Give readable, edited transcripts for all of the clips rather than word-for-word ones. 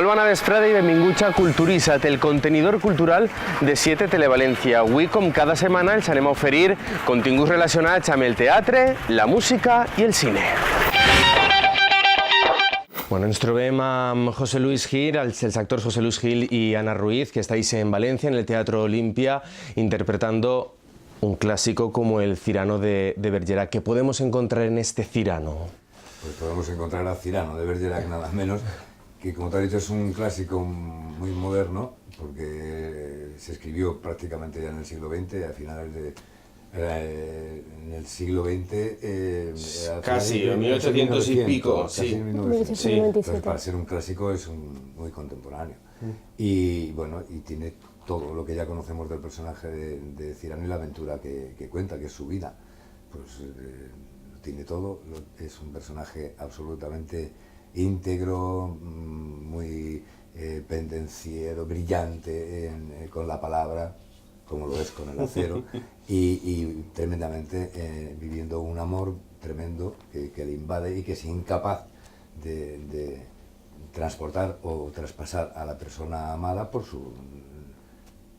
Molt bona vesprada i benvinguts a Culturísat, el contenidor cultural de 7 Televalència. Avui, com cada setmana, els anem a oferir continguts relacionats amb el teatre, la música i el cine. Bueno, ens trobem amb José Luis Gil, els actors José Luis Gil y Ana Ruiz, que estáis en Valencia, en el Teatro Olimpia, interpretando un clásico como el Cyrano de Bergerac. ¿Qué podemos encontrar en este Cyrano? Pues podemos encontrar a Cyrano de Bergerac, nada menos, que como te he dicho es un clásico muy moderno, porque se escribió prácticamente ya en el siglo XX, a finales de... en el siglo XX... casi, en 1800 y pico, sí. 1900. Entonces, para ser un clásico es muy contemporáneo. Y bueno, y tiene todo lo que ya conocemos del personaje de Cyrano y la aventura que cuenta, que es su vida. Pues tiene todo, es un personaje absolutamente íntegro, muy pendenciero, brillante con la palabra, como lo es con el acero, y tremendamente viviendo un amor tremendo que le invade y que es incapaz de transportar o traspasar a la persona amada por su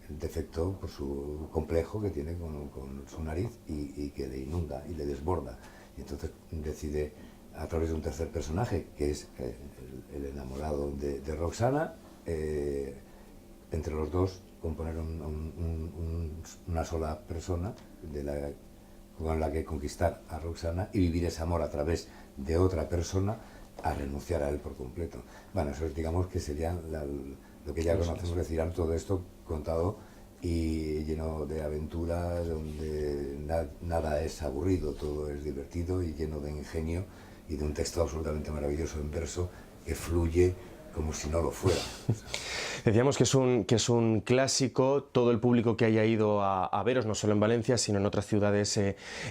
defecto, por su complejo que tiene con su nariz y que le inunda y le desborda. Y entonces decide, a través de un tercer personaje, que es el enamorado de Roxana, entre los dos componer una sola persona con la que conquistar a Roxana y vivir ese amor a través de otra persona, a renunciar a él por completo. Bueno, eso digamos que sería lo que ya conocemos de Cyrano, todo esto contado y lleno de aventuras, donde nada es aburrido, todo es divertido y lleno de ingenio y de un texto absolutamente maravilloso en verso que fluye como si no lo fuera. Decíamos que es un clásico. Todo el público que haya ido a veros, no solo en Valencia, sino en otras ciudades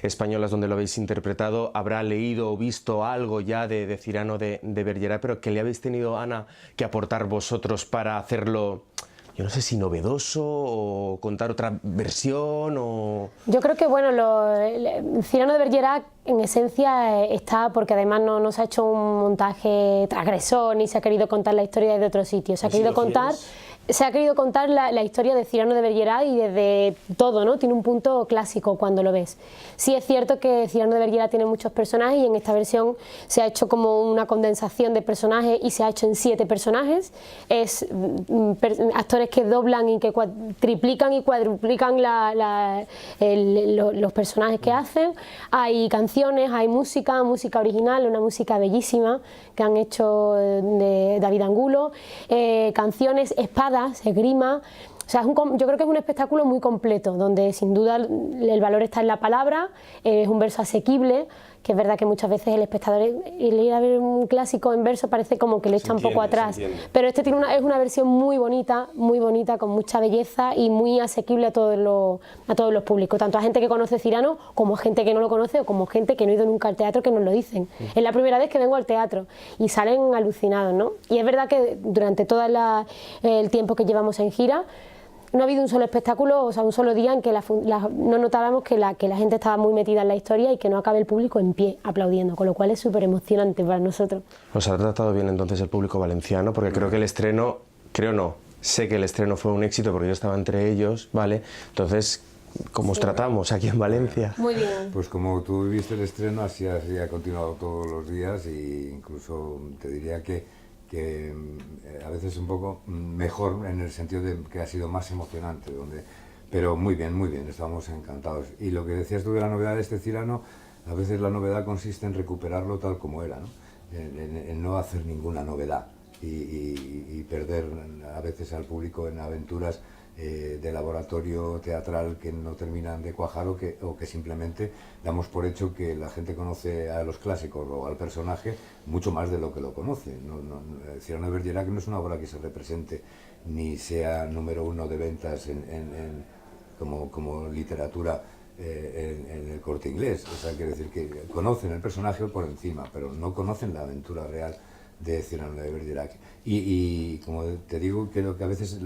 españolas donde lo habéis interpretado, habrá leído o visto algo ya de Cyrano de Bergerac, pero ¿qué le habéis tenido, Ana, que aportar vosotros para hacerlo, yo no sé si novedoso o contar otra versión? O... Yo creo que bueno, Cyrano de Bergerac en esencia está porque además no se ha hecho un montaje transgresor ni se ha querido contar la historia desde otro sitio, se ha querido contar la historia de Cyrano de Bergerac y desde todo, ¿no? Tiene un punto clásico cuando lo ves. Sí es cierto que Cyrano de Bergerac tiene muchos personajes y en esta versión se ha hecho como una condensación de personajes y se ha hecho en 7 personajes. Es actores que doblan y que triplican y cuadruplican los personajes que hacen. Hay canciones, hay música original, una música bellísima que han hecho de David Angulo, canciones, espadas, esgrima. O sea, yo creo que es un espectáculo muy completo, donde sin duda el valor está en la palabra, es un verso asequible, que es verdad que muchas veces el espectador, el ir a ver un clásico en verso parece como que le echa un poco atrás, pero este es una versión muy bonita, con mucha belleza y muy asequible a todos los públicos, tanto a gente que conoce Cyrano como a gente que no lo conoce o como gente que no ha ido nunca al teatro que nos lo dicen. Es la primera vez que vengo al teatro y salen alucinados, ¿no? Y es verdad que durante todo el tiempo que llevamos en gira, no ha habido un solo espectáculo, o sea, un solo día en que no notábamos que la gente estaba muy metida en la historia y que no acabe el público en pie aplaudiendo, con lo cual es súper emocionante para nosotros. ¿Os ha tratado bien entonces el público valenciano? Porque creo que el estreno, sé que el estreno fue un éxito porque yo estaba entre ellos, ¿vale? Entonces, ¿cómo os tratamos aquí en Valencia? Muy bien. Pues como tú viviste el estreno, así ha continuado todos los días e incluso te diría que a veces un poco mejor en el sentido de que ha sido más emocionante, pero muy bien, estamos encantados. Y lo que decías tú de la novedad de este Cyrano, a veces la novedad consiste en recuperarlo tal como era, ¿no? En no hacer ninguna novedad y perder a veces al público en aventuras de laboratorio teatral que no terminan de cuajar o que simplemente damos por hecho que la gente conoce a los clásicos o al personaje mucho más de lo que lo conoce. Cyrano de Bergerac no es una obra que se represente ni sea número 1 de ventas como literatura en el Corte Inglés. O sea, quiere decir que conocen el personaje por encima, pero no conocen la aventura real de Cyrano de Bergerac. Y como te digo, creo que a veces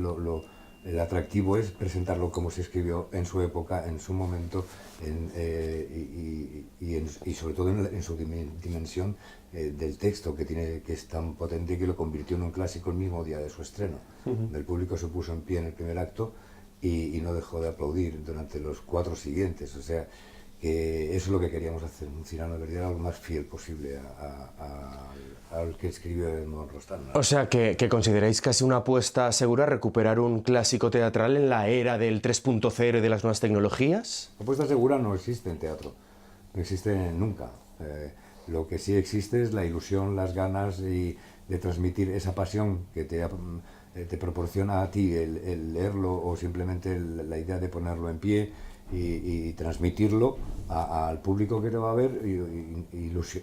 el atractivo es presentarlo como se escribió en su época, en su momento, y en y sobre todo en su dimensión del texto, que es tan potente que lo convirtió en un clásico el mismo día de su estreno. El público se puso en pie en el primer acto y no dejó de aplaudir durante los 4 siguientes. O sea, que eso es lo que queríamos hacer, un Cyrano de Bergerac lo más fiel posible al que escribió Edmond Rostand, ¿no? O sea, que consideráis casi una apuesta segura recuperar un clásico teatral en la era del 3.0 y de las nuevas tecnologías. Apuesta segura no existe en teatro, no existe nunca. Lo que sí existe es la ilusión, las ganas de transmitir esa pasión que te proporciona a ti el leerlo, o simplemente la idea de ponerlo en pie y transmitirlo al público que te va a ver,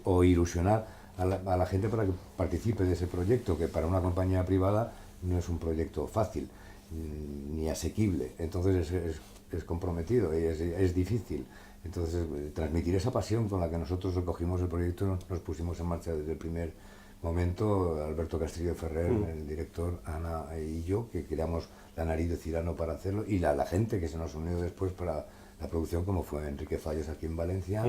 o ilusionar a la gente para que participe de ese proyecto, que para una compañía privada no es un proyecto fácil ni asequible. Entonces es comprometido y es difícil. Entonces, transmitir esa pasión con la que nosotros recogimos el proyecto, nos pusimos en marcha desde el primer momento, Alberto Castillo Ferrer, el director, Ana y yo, que creamos La nariz de Cyrano para hacerlo, y la gente que se nos unió después para la producción, como fue Enrique Fallos aquí en Valencia,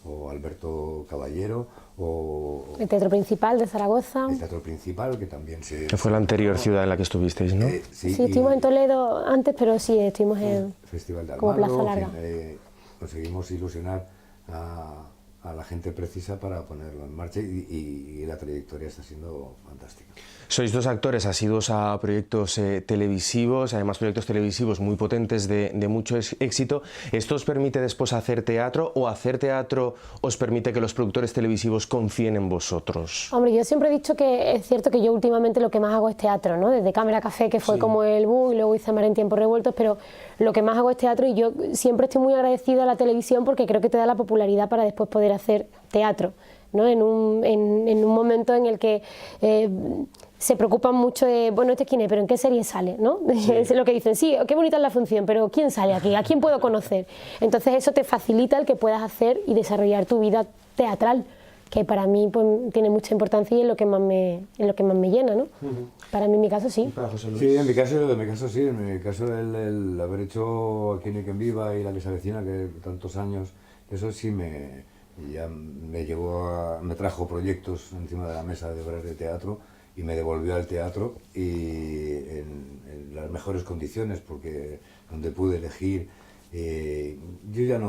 o Alberto Caballero, o el Teatro Principal de Zaragoza. el Teatro Principal, que también Que fue la anterior ciudad en la que estuvisteis, ¿no? Sí, estuvimos en Toledo antes, pero sí, estuvimos en Festival de como Almagro. Plaza Larga. Conseguimos ilusionar a la gente precisa para ponerlo en marcha, y la trayectoria está siendo fantástica. Sois 2 actores asiduos a proyectos televisivos, además proyectos televisivos muy potentes de mucho éxito. ¿Esto os permite después hacer teatro, o hacer teatro os permite que los productores televisivos confíen en vosotros? Hombre, yo siempre he dicho que es cierto que yo últimamente lo que más hago es teatro, ¿no? Desde Cámara Café, que fue como el boom, y luego hice Mar en Tiempos Revueltos, pero lo que más hago es teatro, y yo siempre estoy muy agradecida a la televisión porque creo que te da la popularidad para después poder hacer teatro, ¿no? En un momento en el que se preocupan mucho de, bueno, ¿este quién es? ¿Pero en qué serie sale? ¿No? Sí. Es lo que dicen, sí, qué bonita es la función, pero ¿quién sale aquí? ¿A quién puedo conocer? Entonces eso te facilita el que puedas hacer y desarrollar tu vida teatral, que para mí pues, tiene mucha importancia y es lo que más me llena, ¿no? Para mí, en mi caso, sí. ¿Para José Luis? Sí, en mi caso sí, en mi caso el haber hecho Aquí no hay quien viva y La que se avecina, que tantos años, eso sí me trajo proyectos encima de la mesa de obras de teatro, y me devolvió al teatro, y en las mejores condiciones, porque donde pude elegir. Yo ya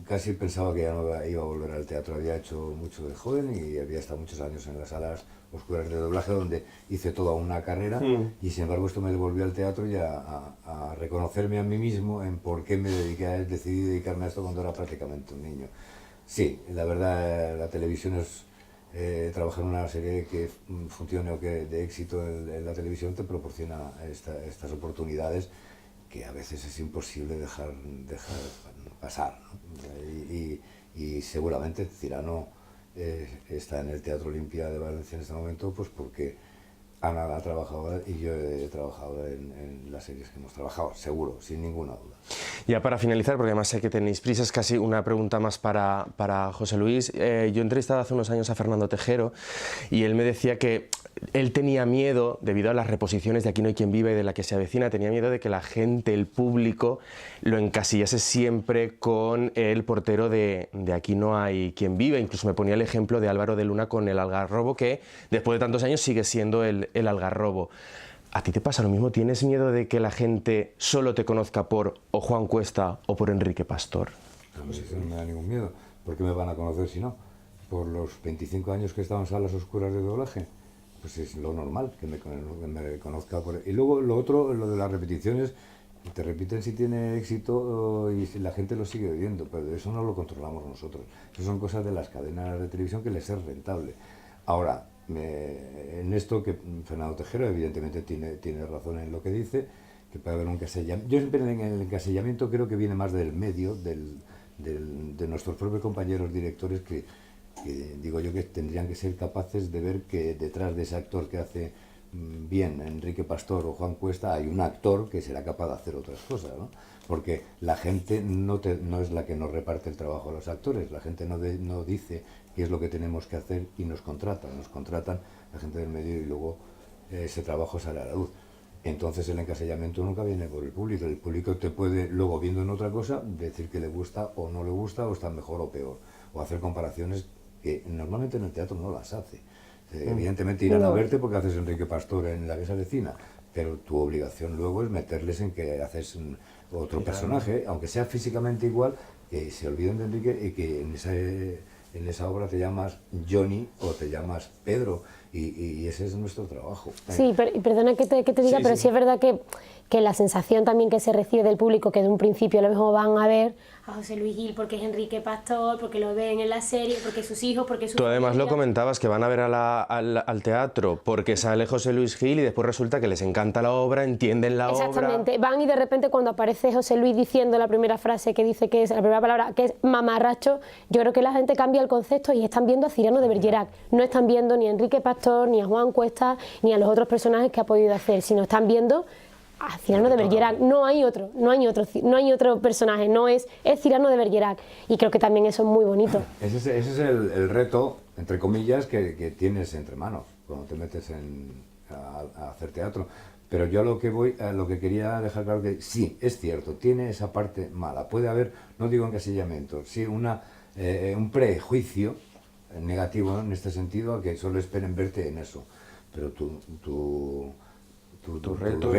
casi pensaba que ya no iba a volver al teatro. Había hecho mucho de joven y había estado muchos años en las salas oscuras de doblaje, donde hice toda una carrera, y sin embargo esto me devolvió al teatro y a reconocerme a mí mismo en por qué decidí dedicarme a esto cuando era prácticamente un niño. Sí, la verdad, la televisión es... trabajar en una serie que funcione o que de éxito en la televisión te proporciona estas oportunidades que a veces es imposible dejar pasar, ¿no? Y seguramente Cyrano está en el Teatro Olimpia de Valencia en este momento, pues porque Ana ha trabajado y yo he trabajado en las series que hemos trabajado, seguro, sin ninguna duda. Ya para finalizar, porque además sé que tenéis prisa, es casi una pregunta más para José Luis. Yo he entrevistado hace unos años a Fernando Tejero, y él me decía que él tenía miedo, debido a las reposiciones de Aquí no hay quien viva y de La que se avecina, tenía miedo de que la gente, el público, lo encasillase siempre con el portero de Aquí no hay quien viva. Incluso me ponía el ejemplo de Álvaro de Luna con el Algarrobo, que después de tantos años sigue siendo el Algarrobo. ¿A ti te pasa lo mismo? ¿Tienes miedo de que la gente solo te conozca por o Juan Cuesta o por Enrique Pastor? No, pues eso no me da ningún miedo. ¿Por qué me van a conocer si no? Por los 25 años que he estado en salas oscuras de doblaje. Pues es lo normal, que me conozca por... Y luego lo otro, lo de las repeticiones, te repiten si tiene éxito y si la gente lo sigue oyendo, pero eso no lo controlamos nosotros. Eso son cosas de las cadenas de televisión que les es rentable. Ahora, en esto que Fernando Tejero evidentemente tiene razón en lo que dice, que puede haber un encasillamiento. Yo siempre en el encasillamiento creo que viene más del medio, de nuestros propios compañeros directores, que digo yo que tendrían que ser capaces de ver que detrás de ese actor que hace bien Enrique Pastor o Juan Cuesta hay un actor que será capaz de hacer otras cosas, ¿no? Porque la gente no es la que nos reparte el trabajo a los actores, la gente no dice qué es lo que tenemos que hacer y nos contratan la gente del medio, y luego ese trabajo sale a la luz. Entonces el encasillamiento nunca viene por el público te puede luego, viendo en otra cosa, decir que le gusta o no le gusta, o está mejor o peor. o hacer comparaciones que normalmente en el teatro no las hace. Evidentemente irán a verte porque haces Enrique Pastor en La que se avecina, pero tu obligación luego es meterles en que haces otro personaje, aunque sea físicamente igual, que se olviden de Enrique y que en esa obra te llamas Johnny o te llamas Pedro, y ese es nuestro trabajo. Sí, perdona que te diga, pero sí es verdad que la sensación también que se recibe del público, que de un principio a lo mejor van a ver a José Luis Gil porque es Enrique Pastor, porque lo ven en la serie, porque sus hijos, porque sus... Tú además familia. lo comentabas, que van a ver al teatro porque sale José Luis Gil y después resulta que les encanta la obra, entienden la obra... Exactamente, van y de repente cuando aparece José Luis diciendo la primera frase que dice que es, la primera palabra, que es mamarracho, yo creo que la gente cambia el concepto y están viendo a Cyrano de Bergerac, no están viendo ni a Enrique Pastor, ni a Juan Cuesta, ni a los otros personajes que ha podido hacer, sino están viendo a Cyrano de Bergerac. No hay otro personaje, es Cyrano de Bergerac, y creo que también eso es muy bonito. Ese es el reto, entre comillas, que tienes entre manos cuando te metes a hacer teatro. Pero yo a lo que quería dejar claro que sí, es cierto, tiene esa parte mala. Puede haber, no digo encasillamiento, sí un prejuicio negativo, ¿no?, en este sentido, a que solo esperen verte en eso. Pero tu reto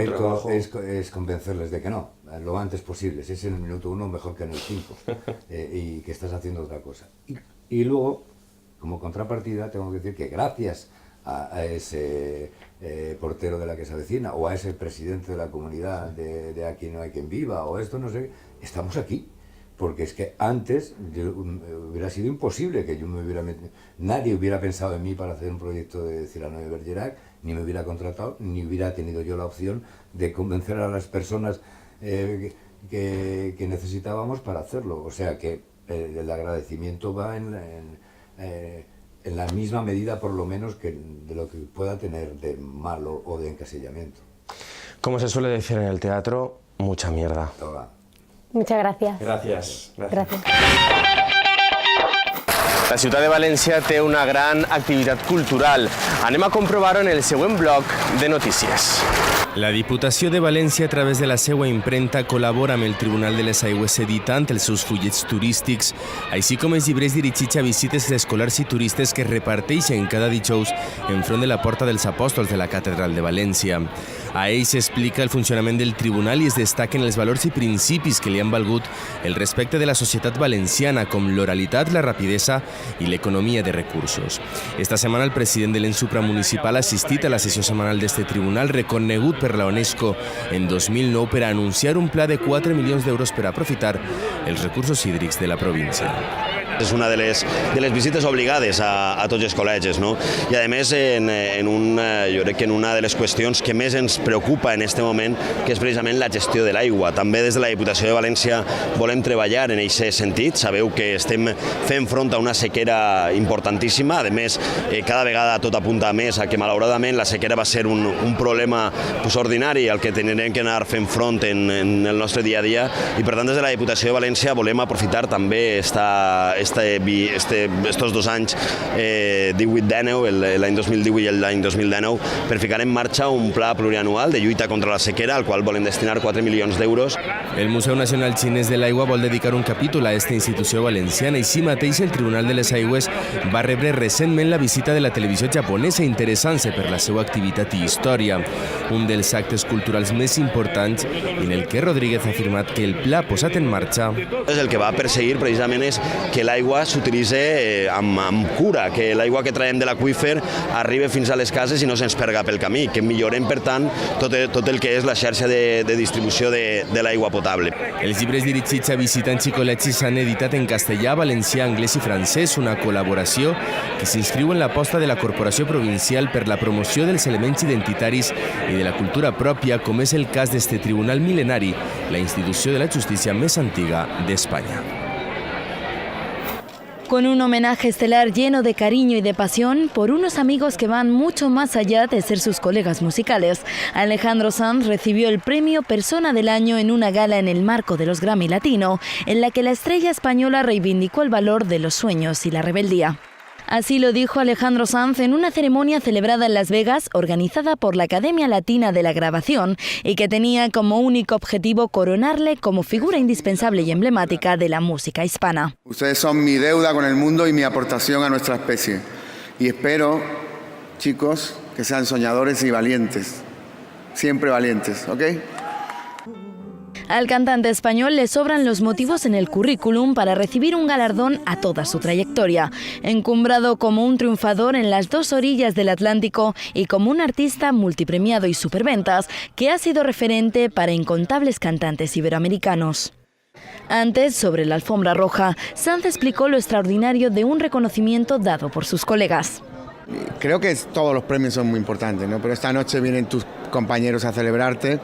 es convencerles de que no, lo antes posible, si es en el minuto 1 mejor que en el 5, y que estás haciendo otra cosa. Y luego, como contrapartida, tengo que decir que gracias a ese portero de La que se avecina, o a ese presidente de la comunidad de Aquí no hay quien viva, o esto, no sé, estamos aquí. Porque es que antes hubiera sido imposible que nadie hubiera pensado en mí para hacer un proyecto de Cyrano de Bergerac, ni me hubiera contratado, ni hubiera tenido yo la opción de convencer a las personas que necesitábamos para hacerlo. O sea que el agradecimiento va en la misma medida, por lo menos, que de lo que pueda tener de malo o de encasillamiento. Como se suele decir en el teatro, mucha mierda. Toda. Muchas gracias. Gracias. La ciutat de València té una gran activitat cultural. Anem a comprovar-ho en el següent bloc de notícies. La Diputació de València, a través de la seva impremta, col·labora amb el Tribunal de les Aigües editant els seus fullets turístics, així com els llibres dirigits a visites d'escolars i turistes que es reparteixen cada dijous enfront de la Porta dels Apòstols de la Catedral de València. A ells s'explica el funcionament del tribunal i es destaquen els valors i principis que li han valgut el respecte de la societat valenciana, com l'oralitat, la rapidesa i l'economia de recursos. Esta setmana el president de l'ens supramunicipal ha assistit a la sessió setmanal d'este tribunal, reconegut per la UNESCO en 2009 per a anunciar un pla de 4 milions d'euros per a aprofitar els recursos hídrics de la província. És una de les visites obligades a tots els col·legis, no? I a més jo crec que en una de les qüestions que més ens preocupa en aquest moment, que és precisament la gestió de l'aigua. També des de la Diputació de València volem treballar en aquest sentit. Sabeu que estem fent front a una sequera importantíssima. A més, cada vegada tot apunta més a que malauradament la sequera va ser un problema ordinari al que tindrem que anar fent front en el nostre dia a dia, i per tant des de la Diputació de València volem aprofitar també estos 2 anys, 18-19, l'any 2018 i l'any 2019, per ficar en marxa un pla plurianual de lluita contra la sequera, al qual volem destinar 4 milions d'euros. El Museu Nacional Xinès de l'Aigua vol dedicar un capítol a aquesta institució valenciana. Així mateix, el Tribunal de les Aigües va rebre recentment la visita de la televisió japonesa, interessant-se per la seva activitat i història. Un dels actes culturals més importants, en el que Rodríguez ha afirmat que el pla posat en marxa... El que va perseguir precisament és que l'aigua s'utilitzi amb cura, que l'aigua que traiem de l'aqüífer arribi fins a les cases i no se'ns perga pel camí, que millorem, per tant, tot el que és la xarxa de distribució de l'aigua potable. Els llibres dirigits a visitants i col·legis s'han editat en castellà, valencià, anglès i francès, una col·laboració que s'inscriu en l'aposta de la Corporació Provincial per la promoció dels elements identitaris i de la cultura pròpia, com és el cas d'este tribunal mil·lenari, la institució de la justícia més antiga d'Espanya. Con un homenaje estelar lleno de cariño y de pasión por unos amigos que van mucho más allá de ser sus colegas musicales, Alejandro Sanz recibió el premio Persona del Año en una gala en el marco de los Grammy Latino, en la que la estrella española reivindicó el valor de los sueños y la rebeldía. Así lo dijo Alejandro Sanz en una ceremonia celebrada en Las Vegas, organizada por la Academia Latina de la Grabación, y que tenía como único objetivo coronarle como figura indispensable y emblemática de la música hispana. Ustedes son mi deuda con el mundo y mi aportación a nuestra especie. Y espero, chicos, que sean soñadores y valientes. Siempre valientes, ¿ok? Al cantante español le sobran los motivos en el currículum para recibir un galardón a toda su trayectoria, encumbrado como un triunfador en las dos orillas del Atlántico y como un artista multipremiado y superventas que ha sido referente para incontables cantantes iberoamericanos. Antes, sobre la alfombra roja, Sanz explicó lo extraordinario de un reconocimiento dado por sus colegas. Creo que todos los premios son muy importantes, ¿no? Pero esta noche vienen tus compañeros a celebrarte.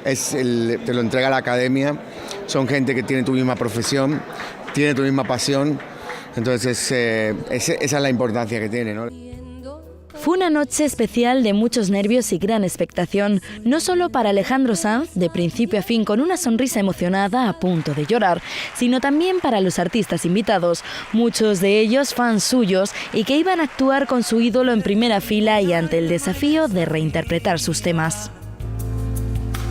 Te lo entrega la academia, son gente que tiene tu misma profesión, tiene tu misma pasión, entonces esa es la importancia que tiene, ¿no? Fue una noche especial de muchos nervios y gran expectación, no solo para Alejandro Sanz, de principio a fin con una sonrisa emocionada a punto de llorar, sino también para los artistas invitados, muchos de ellos fans suyos y que iban a actuar con su ídolo en primera fila y ante el desafío de reinterpretar sus temas.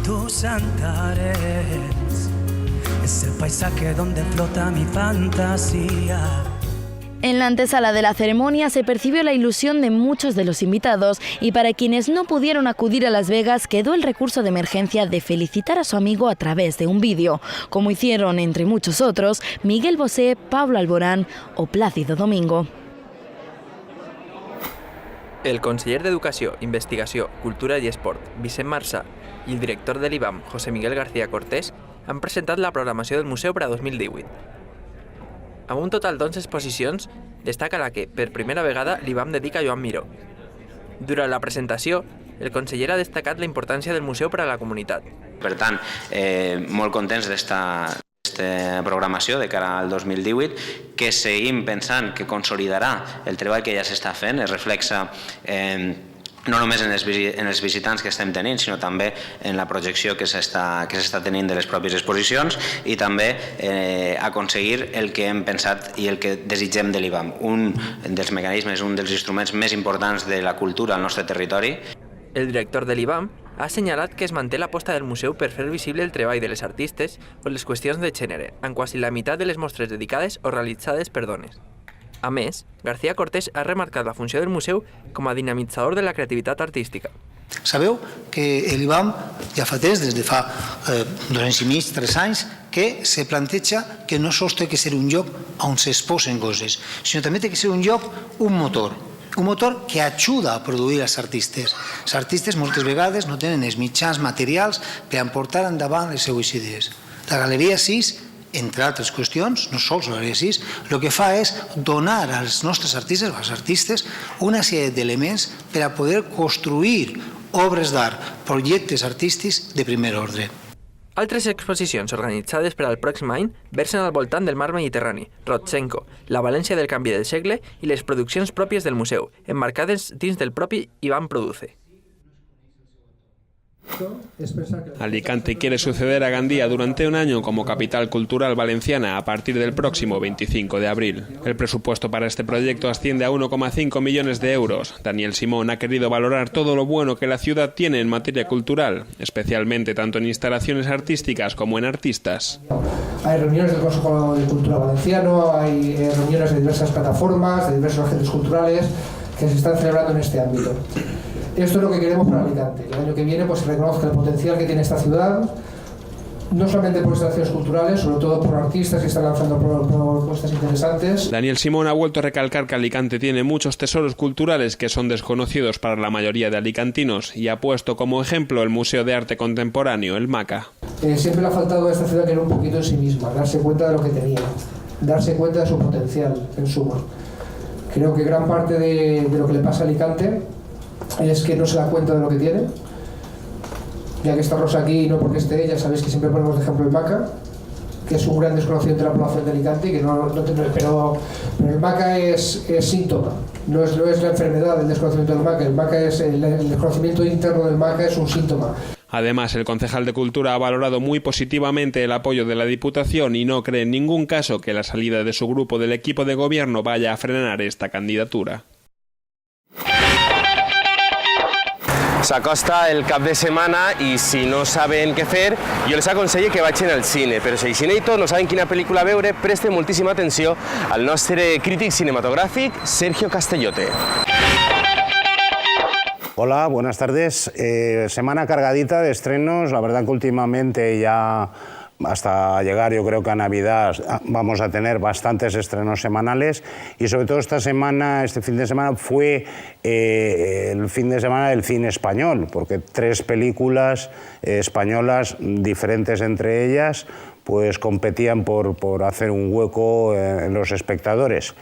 Tus Antares es el paisaje donde flota mi fantasía. En la antesala de la ceremonia se percibió la ilusión de muchos de los invitados y para quienes no pudieron acudir a Las Vegas quedó el recurso de emergencia de felicitar a su amigo a través de un vídeo, como hicieron, entre muchos otros, Miguel Bosé, Pablo Alborán o Plácido Domingo. El conseller d'Educació, Investigació, Cultura i Esport, Vicent Marsà, i el director de l'IBAM, José Miguel García Cortés, han presentat la programació del museu per a 2018. Amb un total d'11 exposicions, destaca la que, per primera vegada, l'IBAM dedica a Joan Miró. Durant la presentació, el conseller ha destacat la importància del museu per a la comunitat. Per tant, molt contents d'esta programació de cara al 2018, que seguim pensant que consolidarà el treball que ja s'està fent, es reflexa no només en els visitants que estem tenint, sinó també en la projecció que s'està tenint de les pròpies exposicions i també aconseguir el que hem pensat i el que desitgem de l'IBAM, un dels mecanismes, un dels instruments més importants de la cultura al nostre territori. El director de l'IBAM ha assenyalat que es manté l'aposta del museu per fer visible el treball de les artistes o les qüestions de gènere, en quasi la meitat de les mostres dedicades o realitzades per dones. A més, García Cortés ha remarcat la funció del museu com a dinamitzador de la creativitat artística. Sabeu que l'IBAM ja fa temps, des de fa 2 anys i mig, 3 anys, que se planteja que no sols té que ser un lloc on s'exposen coses, sinó també té que ser un lloc, un motor que ajuda a produir els artistes. Els artistes moltes vegades no tenen els mitjans materials per a portar endavant les seues idees. La Galeria 6, entre altres qüestions, no sols la Galeria 6, el que fa és donar als nostres artistes, als artistes, una sèrie d'elements per a poder construir obres d'art, projectes artístics de primer ordre. Altres exposicions organitzades per al pròxim any versen al voltant del mar Mediterrani, Rodchenko, la València del canvi del segle i les produccions pròpies del museu, emmarcades dins del propi IBAM Produce. Alicante quiere suceder a Gandía durante un año como capital cultural valenciana a partir del próximo 25 de abril. El presupuesto para este proyecto asciende a 1,5 millones de euros. Daniel Simón ha querido valorar todo lo bueno que la ciudad tiene en materia cultural, especialmente tanto en instalaciones artísticas como en artistas. Hay reuniones del Consejo de Cultura Valenciano, hay reuniones de diversas plataformas, de diversos agentes culturales que se están celebrando en este ámbito. Esto es lo que queremos para Alicante, que el año que viene pues, se reconozca el potencial que tiene esta ciudad, no solamente por instalaciones culturales, sobre todo por artistas que están lanzando propuestas interesantes. Daniel Simón ha vuelto a recalcar que Alicante tiene muchos tesoros culturales que son desconocidos para la mayoría de alicantinos y ha puesto como ejemplo el Museo de Arte Contemporáneo, el MACA. Siempre le ha faltado a esta ciudad que era un poquito en sí misma, darse cuenta de lo que tenía, darse cuenta de su potencial, en suma. Creo que gran parte de lo que le pasa a Alicante es que no se da cuenta de lo que tiene. Ya que está Rosa aquí, no porque esté ella, sabéis que siempre ponemos de ejemplo el MACA, que es un gran desconocimiento de la población de Alicante, que pero el MACA es síntoma, no es la enfermedad del desconocimiento del MACA, el MACA es el desconocimiento interno del MACA es un síntoma. Además, el concejal de Cultura ha valorado muy positivamente el apoyo de la Diputación y no cree en ningún caso que la salida de su grupo del equipo de gobierno vaya a frenar esta candidatura. S'acosta el cap de setmana i si no saben què fer, jo els aconsello que vagin al cine, però si així i tot no saben quina pel·lícula veure, presten moltíssima atenció al nostre crític cinematogràfic Sergio Castellote. Hola, buenas tardes. Semana cargadita de estrenos, la verdad que últimamente ya hasta llegar yo creo que a Navidad vamos a tener bastantes estrenos semanales y sobre todo este fin de semana fue el fin de semana del cine español, porque 3 películas españolas diferentes entre ellas pues competían por hacer un hueco en los espectadores.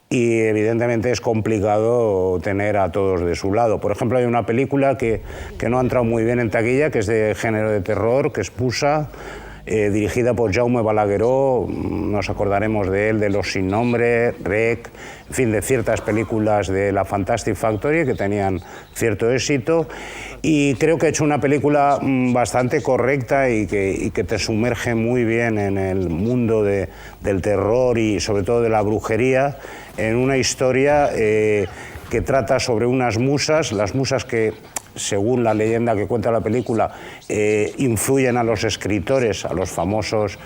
Y evidentemente es complicado tener a todos de su lado. Por ejemplo, hay una película que no ha entrado muy bien en taquilla, que es de género de terror, que es Pusa, dirigida por Jaume Balagueró, nos acordaremos de él, de Los Sin Nombre, Rec, en fin, de ciertas películas de la Fantastic Factory que tenían cierto éxito, y creo que ha hecho una película bastante correcta y que te sumerge muy bien en el mundo del terror y sobre todo de la brujería, en una historia que trata sobre unas musas, las musas que, según la leyenda que cuenta la película, influyen a los escritores, a los famosos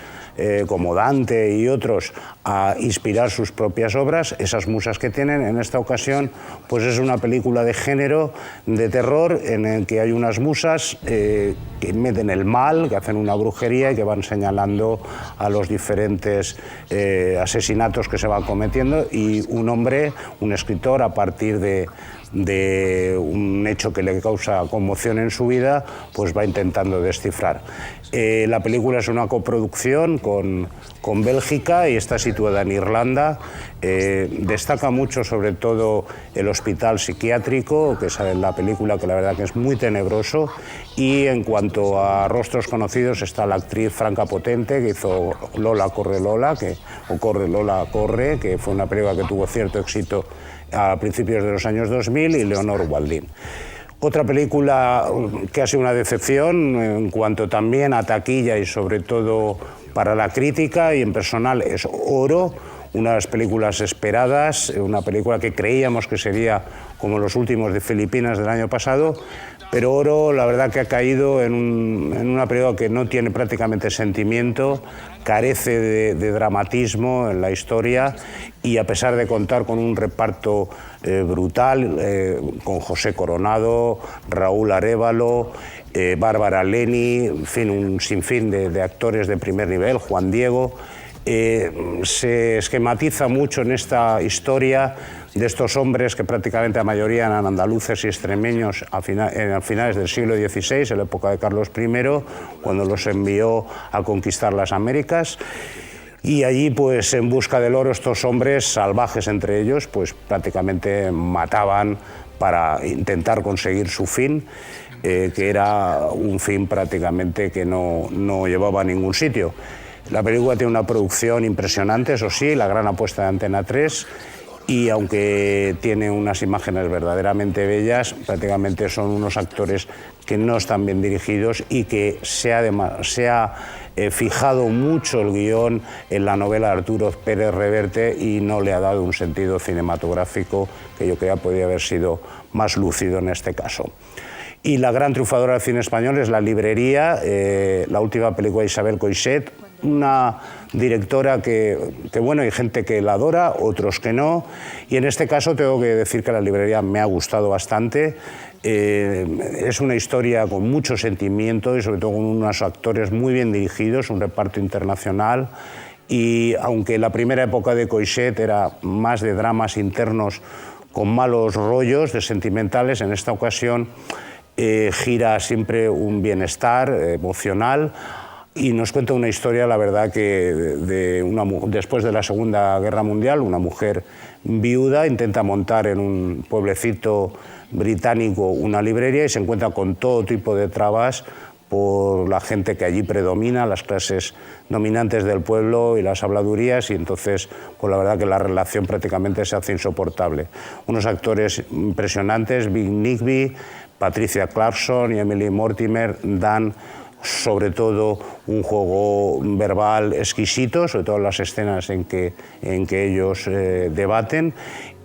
como Dante y otros, a inspirar sus propias obras. Esas musas que tienen, en esta ocasión, pues es una película de género, de terror, en el que hay unas musas que meten el mal, que hacen una brujería y que van señalando a los diferentes asesinatos que se van cometiendo, y un hombre, un escritor, a partir de un hecho que le causa conmoción en su vida, pues va intentando descifrar. La película es una coproducción con Bélgica y está situada en Irlanda. Destaca mucho sobre todo el hospital psiquiátrico, que sale en la película, que la verdad que es muy tenebroso, y en cuanto a rostros conocidos está la actriz Franca Potente, que hizo Lola Corre Lola, o Corre Lola Corre, que fue una película que tuvo cierto éxito a principios de los años 2000, y Leonor Waldin. Otra película que ha sido una decepción en cuanto también a taquilla y sobre todo para la crítica y en personal es Oro, una de las películas esperadas, una película que creíamos que sería como los últimos de Filipinas del año pasado, pero Oro la verdad que ha caído en una película que no tiene prácticamente sentimiento, carece de dramatismo en la historia, y a pesar de contar con un reparto brutal, con José Coronado, Raúl Arévalo, Bárbara Leni, en fin, un sinfín de actores de primer nivel, Juan Diego, se esquematiza mucho en esta historia de estos hombres que prácticamente la mayoría eran andaluces y extremeños a finales del siglo XVI, en la época de Carlos I, cuando los envió a conquistar las Américas. Y allí, pues en busca del oro, estos hombres salvajes entre ellos, pues prácticamente mataban para intentar conseguir su fin, que era un fin prácticamente que no llevaba a ningún sitio. La película tiene una producción impresionante, eso sí, la gran apuesta de Antena 3, y aunque tiene unas imágenes verdaderamente bellas, prácticamente son unos actores que no están bien dirigidos y que se ha fijado mucho el guión en la novela de Arturo Pérez Reverte y no le ha dado un sentido cinematográfico que yo creo que podría haber sido más lúcido en este caso. Y la gran triunfadora del cine español es La Librería, la última película de Isabel Coixet, una directora que bueno, hay gente que la adora, otros que no, y en este caso tengo que decir que La Librería me ha gustado bastante. Es una historia con mucho sentimiento y sobre todo con unos actores muy bien dirigidos, un reparto internacional, y aunque la primera época de Coixet era más de dramas internos con malos rollos, de sentimentales, en esta ocasión gira siempre un bienestar emocional. Y nos cuenta una historia, la verdad, que después de la Segunda Guerra Mundial, una mujer viuda intenta montar en un pueblecito británico una librería y se encuentra con todo tipo de trabas por la gente que allí predomina, las clases dominantes del pueblo y las habladurías, y entonces pues la verdad que la relación prácticamente se hace insoportable. Unos actores impresionantes, Big Nigby, Patricia Clarkson y Emily Mortimer dan sobre todo un juego verbal exquisito, sobre todo en las escenas en que ellos debaten,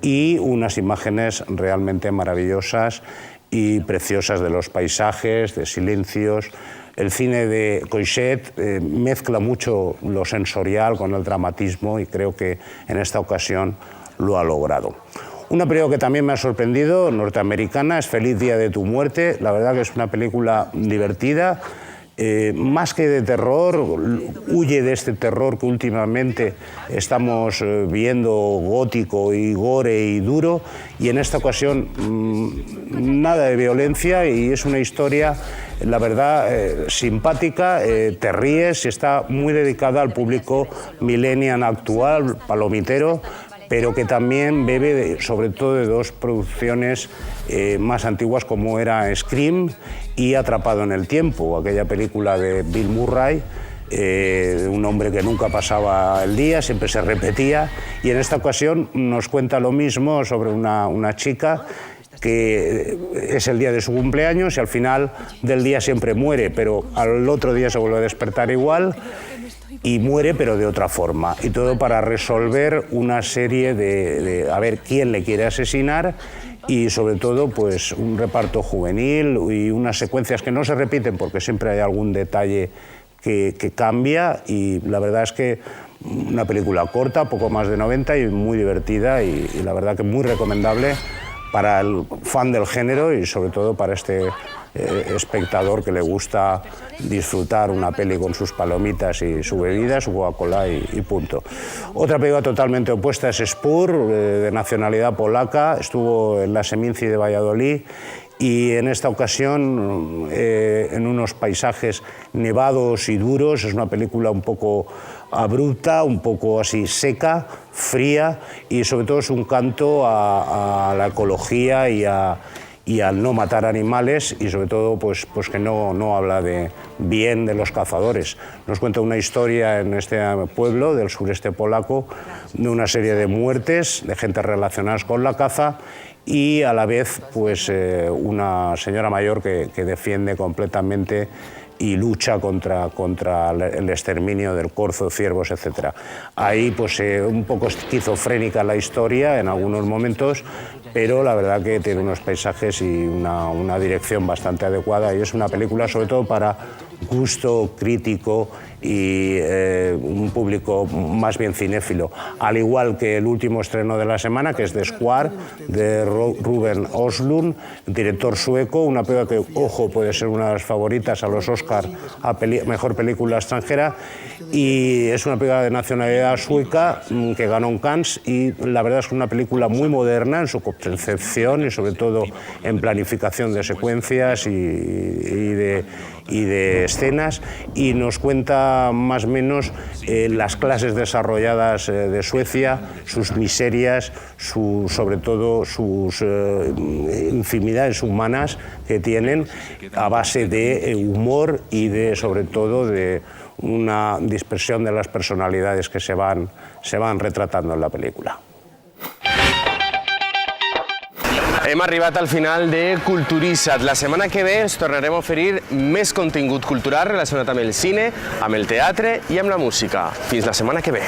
y unas imágenes realmente maravillosas y preciosas de los paisajes, de silencios. El cine de Coixet mezcla mucho lo sensorial con el dramatismo y creo que en esta ocasión lo ha logrado. Una película que también me ha sorprendido, norteamericana, es Feliz Día de tu Muerte. La verdad que es una película divertida, más que de terror, huye de este terror que últimamente estamos viendo gótico y gore y duro, y en esta ocasión nada de violencia, y es una historia, la verdad, simpática, te ríes, y está muy dedicada al público millennial actual, palomitero, pero que también bebe sobre todo de dos producciones más antiguas como era Scream y Atrapado en el Tiempo, aquella película de Bill Murray, un hombre que nunca pasaba el día, siempre se repetía, y en esta ocasión nos cuenta lo mismo sobre una chica que es el día de su cumpleaños y al final del día siempre muere, pero al otro día se vuelve a despertar igual, y muere pero de otra forma, y todo para resolver una serie de a ver quién le quiere asesinar, y sobre todo pues un reparto juvenil y unas secuencias que no se repiten porque siempre hay algún detalle que cambia, y la verdad es que una película corta, poco más de 90, y muy divertida, y la verdad que muy recomendable para el fan del género y sobre todo para este espectador que le gusta disfrutar una peli con sus palomitas y su bebida, su Coca-Cola y punto. Otra película totalmente opuesta es Spur, de nacionalidad polaca, estuvo en la Seminci de Valladolid, y en esta ocasión en unos paisajes nevados y duros. Es una película un poco abrupta, un poco así seca, fría, y sobre todo es un canto a la ecología y al no matar animales, y sobre todo pues que no habla bien de los cazadores. Nos cuenta una historia en este pueblo del sureste polaco de una serie de muertes de gente relacionadas con la caza, y a la vez pues una señora mayor que defiende completamente y lucha contra el exterminio del corzo, ciervos, etc. Ahí pues un poco esquizofrénica la historia en algunos momentos, pero la verdad que tiene unos paisajes y una dirección bastante adecuada, y es una película sobre todo para gusto crítico y un público más bien cinéfilo, al igual que el último estreno de la semana, que es The Square, de Ruben Östlund, director sueco, una película que, ojo, puede ser una de las favoritas a los Oscar a Mejor Película Extranjera, y es una película de nacionalidad sueca que ganó en Cannes, y la verdad es que es una película muy moderna en su concepción y sobre todo en planificación de secuencias y de escenas, y nos cuenta más o menos las clases desarrolladas de Suecia, sus miserias, sobre todo sus infinidades humanas que tienen, a base de humor y sobre todo de una dispersión de las personalidades que se van retratando en la película. Hem arribat al final de Culturíssat. La setmana que ve ens tornarem a oferir més contingut cultural relacionat amb el cine, amb el teatre i amb la música. Fins la setmana que ve.